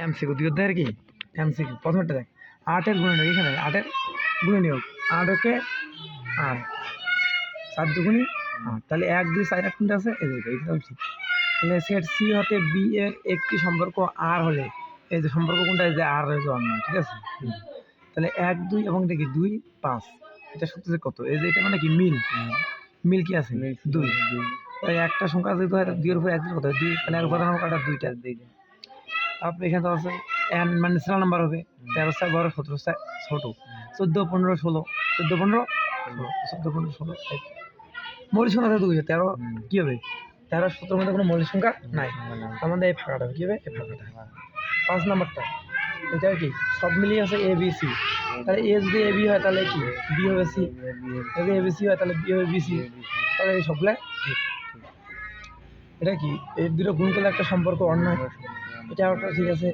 MCQ দুই অধ্যায়ের কি এমসিকিউ প্রথমটা দেখ 8-এর গুণনীয়ক এখানে 8-এর গুণনীয়ক 8 আর 4 দুগুণী 8 তাহলে 1 2 4 8 কোনটা আছে এই যে এটা বলছি তাহলে সেট সি হতে বি এর একটি সম্পর্ক আর হলে এই যে সম্পর্ক কোনটা এই যে আর রয়েছে অন্য ঠিক আছে তাহলে 1 2 এবং দেখি 2 5 এটা সূত্রে কত এই যে এটা মানে কি মিল কি আছে 2 তাই একটা সংখ্যা যেহেতু হয় 2 এর উপর 1 কত 2 তাহলে এর উপাদান কাটা 2টা আপনি এখানে তো আছে n মানে ন্যাচারাল নাম্বার হবে 13 টা বড় 17 টা ছোট 14 15 16 14 15 14 15 16 মৌলিক সংখ্যা তো 13 কি হবে 13 17 মধ্যে কোনো মৌলিক সংখ্যা নাই আমাদের এই ফাঁকাটা কি হবে এই ফাঁকাটা 5 নাম্বারটা এটা কি সব মিলিয়ে আছে এ বি সি তাহলে এ যদি এ বি হয় তাহলে কি বি হবে সি যদি এ বি সি হয় তাহলে বি হবে বি সি তাহলে এই সবগুলা ঠিক এটা কি এই দুটো গুণ করলে একটা সম্পর্ক অন্য এটা ঠিক আছে।